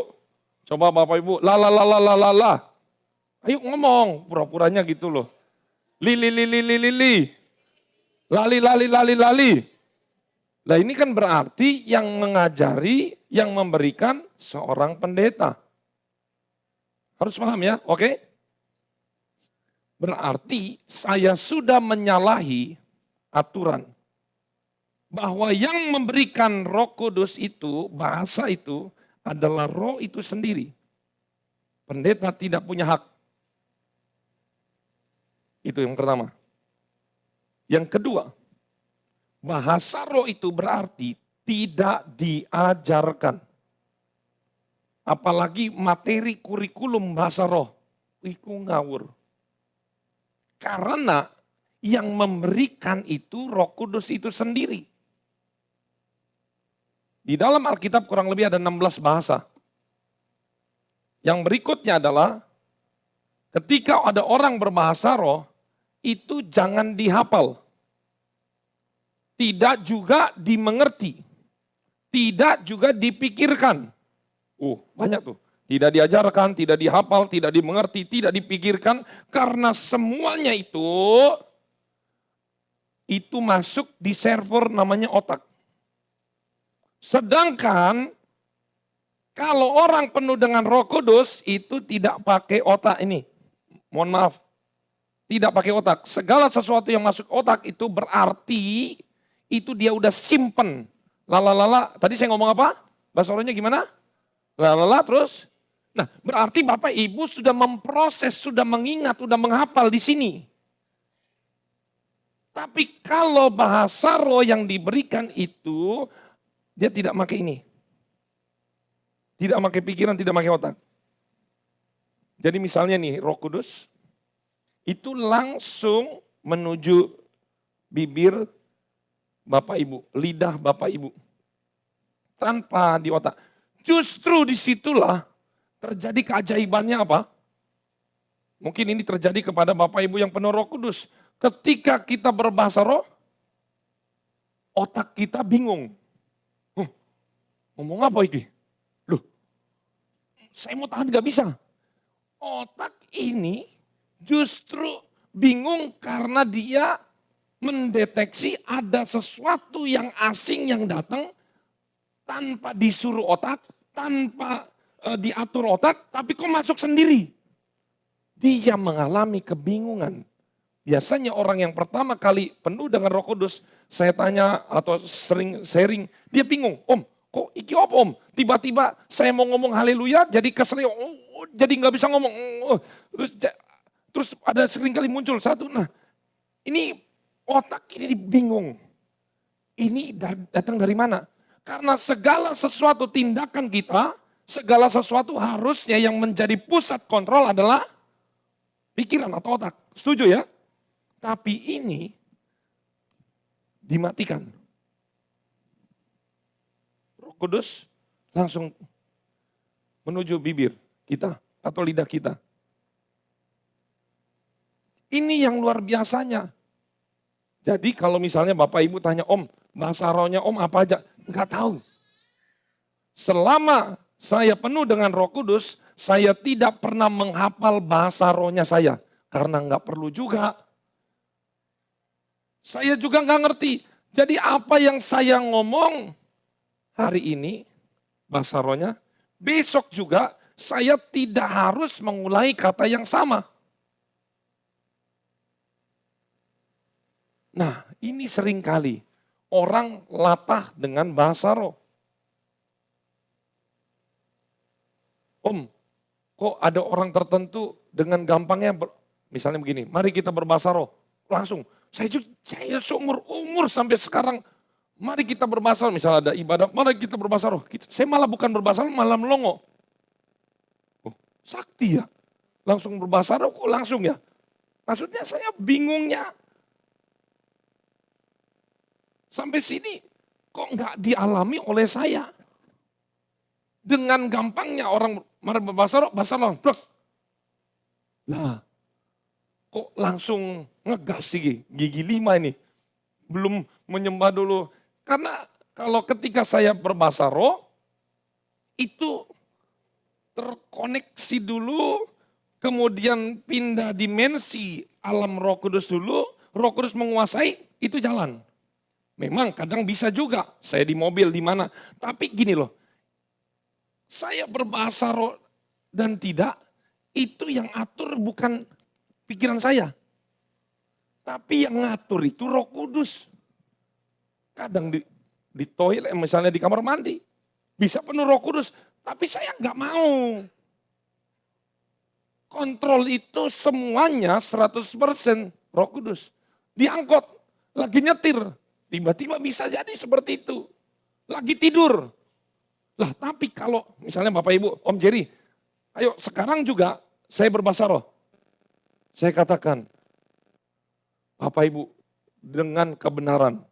coba Bapak Ibu, la. Ayo ngomong, pura-puranya gitu loh. Lali. Lah ini kan berarti yang mengajari, yang memberikan seorang pendeta. Harus paham ya, oke? Berarti saya sudah menyalahi aturan. Bahwa yang memberikan Roh Kudus itu, bahasa itu adalah roh itu sendiri. Pendeta tidak punya hak. Itu yang pertama. Yang kedua, bahasa roh itu berarti tidak diajarkan. Apalagi materi kurikulum bahasa roh. Iku ngawur. Karena yang memberikan itu Roh Kudus itu sendiri. Di dalam Alkitab kurang lebih ada 16 bahasa. Yang berikutnya adalah ketika ada orang berbahasa roh, itu jangan dihafal. Tidak juga dimengerti. Tidak juga dipikirkan. Banyak tuh. Tidak diajarkan, tidak dihafal, tidak dimengerti, tidak dipikirkan. Karena semuanya itu masuk di server namanya otak. Sedangkan kalau orang penuh dengan Roh Kudus itu tidak pakai otak ini. Mohon maaf, tidak pakai otak. Segala sesuatu yang masuk otak itu berarti itu dia udah simpen. Lalalala, tadi saya ngomong apa? Bahasa Rohnya gimana? Lalalala terus. Nah, berarti Bapak Ibu sudah memproses, sudah mengingat, sudah menghafal di sini. Tapi kalau bahasa roh yang diberikan itu, dia tidak pakai ini. Tidak pakai pikiran, tidak pakai otak. Jadi misalnya nih, Roh Kudus, itu langsung menuju bibir Bapak Ibu, lidah Bapak Ibu. Tanpa di otak. Justru disitulah terjadi keajaibannya apa? Mungkin ini terjadi kepada Bapak Ibu yang penuh Roh Kudus. Ketika kita berbahasa roh, otak kita bingung. Ngomong apa ini? Loh, saya mau tahan gak bisa. Otak ini justru bingung karena dia mendeteksi ada sesuatu yang asing yang datang tanpa disuruh otak, tanpa diatur otak, tapi kok masuk sendiri. Dia mengalami kebingungan. Biasanya orang yang pertama kali penuh dengan Roh Kudus, saya tanya atau sering sharing, dia bingung, Om, kok iki apa Om? Tiba-tiba saya mau ngomong haleluya, jadi kesel, jadi nggak bisa ngomong. Terus ada sering kali muncul satu, nah ini otak ini bingung. Ini datang dari mana? Karena segala sesuatu tindakan kita, segala sesuatu harusnya yang menjadi pusat kontrol adalah pikiran atau otak. Setuju ya? Tapi ini dimatikan. Roh Kudus langsung menuju bibir kita atau lidah kita. Ini yang luar biasanya. Jadi kalau misalnya Bapak Ibu tanya, Om, bahasa rohnya Om apa aja? Enggak tahu. Selama saya penuh dengan Roh Kudus, saya tidak pernah menghafal bahasa rohnya saya. Karena enggak perlu juga. Saya juga enggak ngerti. Jadi apa yang saya ngomong hari ini, bahasa rohnya, besok juga saya tidak harus mengulangi kata yang sama. Nah, ini seringkali orang latah dengan bahasa roh. Om, kok ada orang tertentu dengan gampangnya, misalnya begini, mari kita berbahasa roh. Langsung, saya seumur umur sampai sekarang, mari kita berbahasa roh. Misalnya ada ibadah, mari kita berbahasa roh. Saya malah bukan berbahasa roh, malah melongo. Oh, sakti ya, langsung berbahasa roh kok langsung ya. Maksudnya saya bingungnya. Sampai sini kok nggak dialami oleh saya. Dengan gampangnya orang berbahasa roh, bahasa roh. Nah, kok langsung ngegas sih gigi 5 ini. Belum menyembah dulu. Karena kalau ketika saya berbahasa roh, itu terkoneksi dulu, kemudian pindah dimensi alam Roh Kudus dulu, Roh Kudus menguasai, itu jalan. Memang kadang bisa juga, saya di mobil di mana. Tapi gini loh, saya berbahasa roh dan tidak, itu yang atur bukan pikiran saya. Tapi yang ngatur itu Roh Kudus. Kadang di toilet, misalnya di kamar mandi, bisa penuh Roh Kudus. Tapi saya nggak mau. Kontrol itu semuanya 100% Roh Kudus. Diangkut, lagi nyetir. Tiba-tiba bisa jadi seperti itu. Lagi tidur. Lah tapi kalau misalnya Bapak Ibu, Om Jerry, ayo sekarang juga saya berbahasa roh. Saya katakan, Bapak Ibu dengan kebenaran,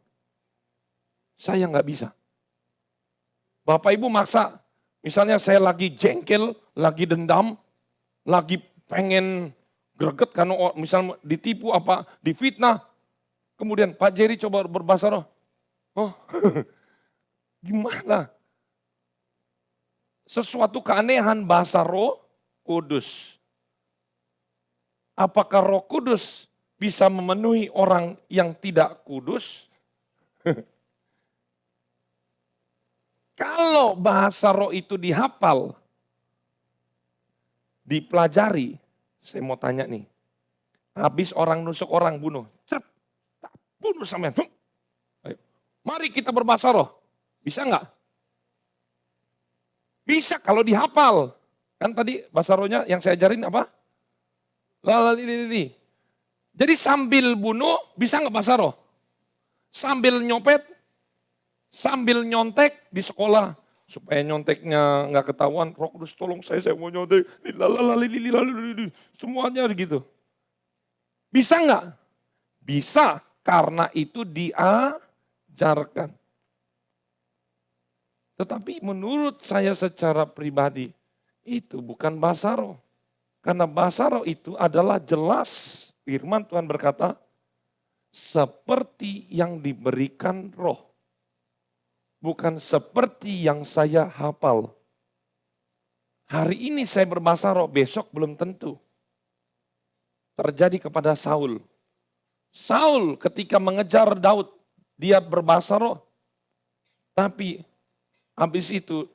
saya nggak bisa. Bapak Ibu maksa, misalnya saya lagi jengkel, lagi dendam, lagi pengen greget karena misalnya ditipu apa, difitnah. Kemudian Pak Jerry coba berbahasa roh. Oh, gimana? sesuatu keanehan bahasa Roh Kudus. Apakah Roh Kudus bisa memenuhi orang yang tidak kudus? Kalau bahasa roh itu dihafal, dipelajari, saya mau tanya nih, habis orang nusuk orang bunuh, cep, tak bunuh sampean. Ayo, mari kita berbahasa roh, bisa nggak? Bisa kalau dihafal. Kan tadi bahasa rohnya yang saya ajarin apa? Lalali. Jadi sambil bunuh bisa nggak bahasa roh? Sambil nyopet, sambil nyontek di sekolah supaya nyonteknya nggak ketahuan. Roh Kudus tolong saya mau nyontek. Semuanya gitu. Bisa nggak? Bisa karena itu diajarkan. Tetapi menurut saya secara pribadi itu bukan bahasa roh. Karena bahasa roh itu adalah jelas firman Tuhan berkata seperti yang diberikan roh. Bukan seperti yang saya hafal. Hari ini saya berbahasa roh, besok belum tentu. Terjadi kepada Saul. Saul ketika mengejar Daud, dia berbahasa roh. Tapi habis itu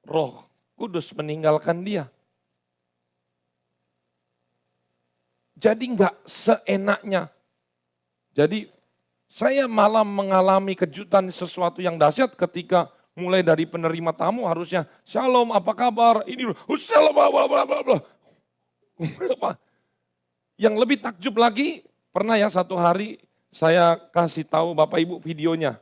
Roh Kudus meninggalkan dia. Jadi enggak seenaknya. Jadi saya malah mengalami kejutan sesuatu yang dahsyat ketika mulai dari penerima tamu harusnya shalom apa kabar ini shalom bla bla bla bla. Yang lebih takjub lagi pernah ya satu hari saya kasih tahu Bapak Ibu videonya.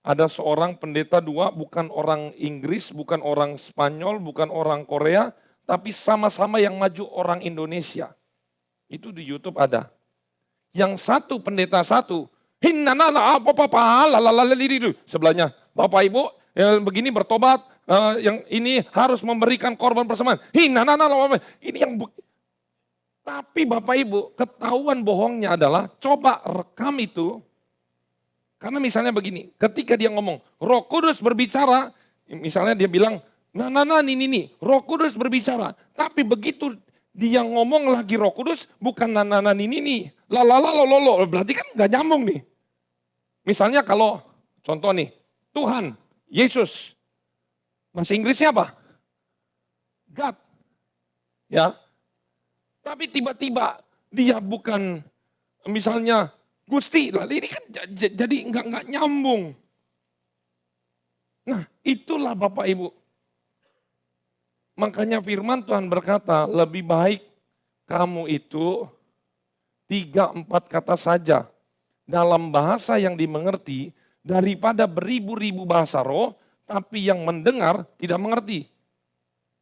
Ada seorang pendeta dua bukan orang Inggris, bukan orang Spanyol, bukan orang Korea, tapi sama-sama yang maju orang Indonesia. Itu di YouTube ada. Yang satu pendeta satu sebelahnya, Bapak Ibu yang begini bertobat, yang ini harus memberikan korban persembahan. Ini yang tapi Bapak Ibu ketahuan bohongnya adalah coba rekam itu. Karena misalnya begini, ketika dia ngomong Roh Kudus berbicara, misalnya dia bilang, ini, Roh Kudus berbicara. Tapi begitu dia ngomong lagi Roh Kudus, bukan ini, lalalala, berarti kan nggak nyambung nih. Misalnya kalau contoh nih, Tuhan, Yesus, bahasa Inggrisnya apa? God, ya. Tapi tiba-tiba dia bukan misalnya Gusti, ini kan jadi nggak nyambung. Nah, itulah Bapak Ibu. Makanya firman Tuhan berkata, lebih baik kamu itu 3-4 kata saja dalam bahasa yang dimengerti daripada beribu-ribu bahasa roh, tapi yang mendengar tidak mengerti.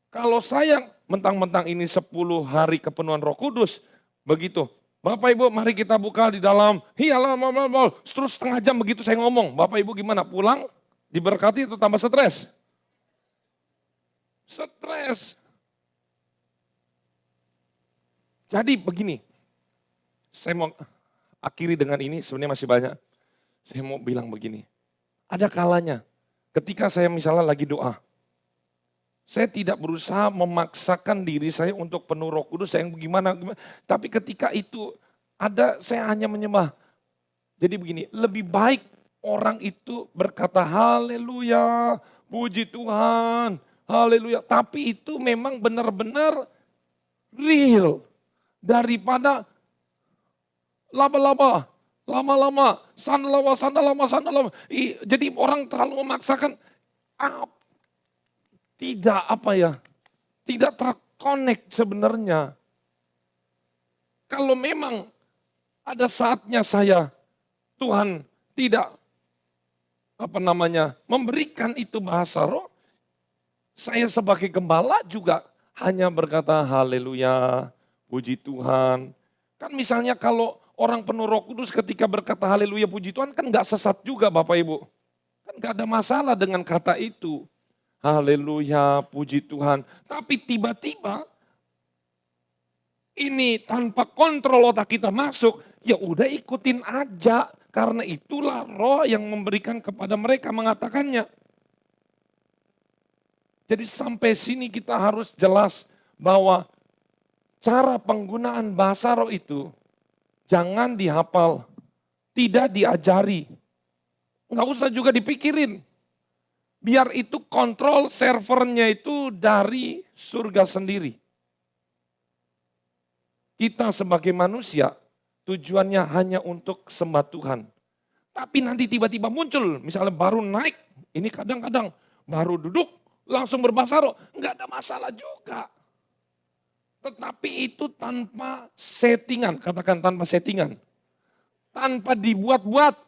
Kalau saya mentang-mentang ini 10 hari kepenuhan Roh Kudus, begitu. Bapak Ibu mari kita buka di dalam, terus setengah jam begitu saya ngomong. Bapak Ibu gimana? Pulang diberkati atau tambah stres? Stres. Jadi begini, saya mau akhiri dengan ini, sebenarnya masih banyak. Saya mau bilang begini, ada kalanya ketika saya misalnya lagi doa, saya tidak berusaha memaksakan diri saya untuk penuh Roh Kudus, saya yang gimana. Tapi ketika itu ada, saya hanya menyembah. Jadi begini, lebih baik orang itu berkata haleluya, puji Tuhan, haleluya. Tapi itu memang benar-benar real. Daripada laba-laba, lama-lama, sandalama. Jadi orang terlalu memaksakan, tidak terkonek sebenarnya. Kalau memang ada saatnya saya, Tuhan tidak memberikan itu bahasa roh, saya sebagai gembala juga hanya berkata haleluya, puji Tuhan. Kan misalnya kalau orang penuh Roh Kudus ketika berkata haleluya puji Tuhan kan gak sesat juga Bapak Ibu. Kan gak ada masalah dengan kata itu. Haleluya, puji Tuhan. Tapi tiba-tiba ini tanpa kontrol otak kita masuk, ya udah ikutin aja. Karena itulah roh yang memberikan kepada mereka mengatakannya. Jadi sampai sini kita harus jelas bahwa cara penggunaan bahasa roh itu jangan dihafal, tidak diajari. Nggak usah juga dipikirin. Biar itu kontrol servernya itu dari surga sendiri. Kita sebagai manusia tujuannya hanya untuk sembah Tuhan. Tapi nanti tiba-tiba muncul, misalnya baru naik, ini kadang-kadang baru duduk, langsung berbahasa roh, nggak ada masalah juga. Tetapi itu tanpa settingan, katakan tanpa settingan. Tanpa dibuat-buat.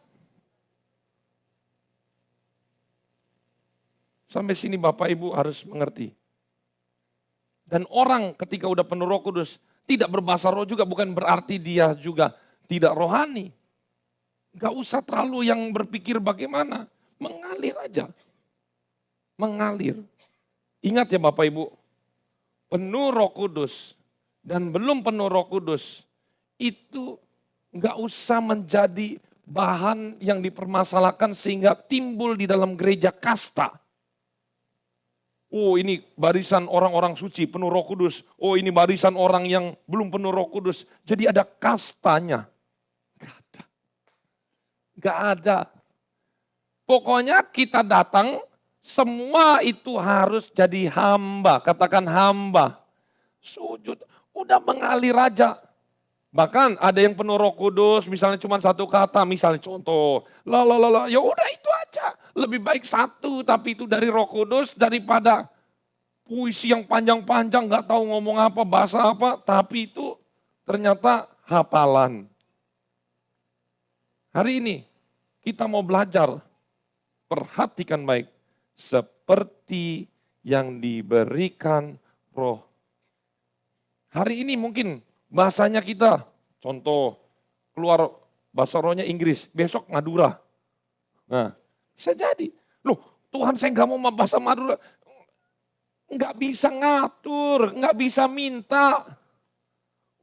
Sampai sini Bapak Ibu harus mengerti. Dan orang ketika udah penuh Roh Kudus, tidak berbahasa roh juga bukan berarti dia juga tidak rohani. Gak usah terlalu yang berpikir bagaimana, mengalir aja. Mengalir. Ingat ya Bapak Ibu, penuh Roh Kudus dan belum penuh Roh Kudus, itu gak usah menjadi bahan yang dipermasalahkan sehingga timbul di dalam gereja kasta. Oh ini barisan orang-orang suci penuh Roh Kudus. Oh ini barisan orang yang belum penuh Roh Kudus. Jadi ada kastanya. Gak ada. Gak ada. Pokoknya kita datang, semua itu harus jadi hamba. Katakan hamba. Sujud. Udah mengalir aja. Bahkan ada yang penuh Roh Kudus, misalnya cuma satu kata, misalnya contoh, ya udah itu aja. Lebih baik satu, tapi itu dari Roh Kudus daripada puisi yang panjang-panjang, nggak tahu ngomong apa, bahasa apa, tapi itu ternyata hafalan. Hari ini kita mau belajar, perhatikan baik, seperti yang diberikan Roh. Hari ini mungkin bahasanya kita, contoh keluar bahasa rohnya Inggris, besok Madura. Nah, bisa jadi. Loh, Tuhan saya nggak mau bahasa Madura. Nggak bisa ngatur, nggak bisa minta.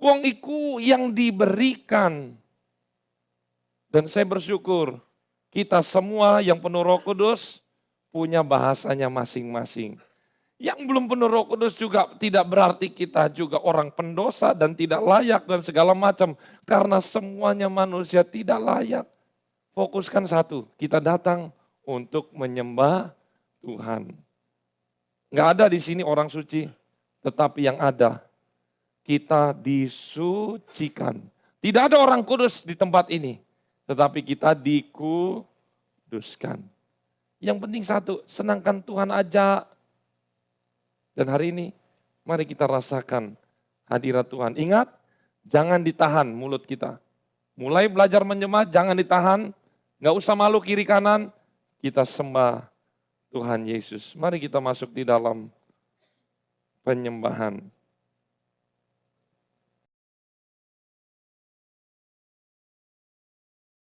Wong iku yang diberikan. Dan saya bersyukur, kita semua yang penuh Roh Kudus punya bahasanya masing-masing. Yang belum penuh Roh Kudus juga tidak berarti kita juga orang pendosa dan tidak layak dan segala macam. Karena semuanya manusia tidak layak. Fokuskan satu, kita datang untuk menyembah Tuhan. Nggak ada di sini orang suci, tetapi yang ada kita disucikan. Tidak ada orang kudus di tempat ini, tetapi kita dikuduskan. Yang penting satu, senangkan Tuhan aja. Dan hari ini, mari kita rasakan hadirat Tuhan. Ingat, jangan ditahan mulut kita. Mulai belajar menyembah, jangan ditahan. Gak usah malu kiri kanan, kita sembah Tuhan Yesus. Mari kita masuk di dalam penyembahan.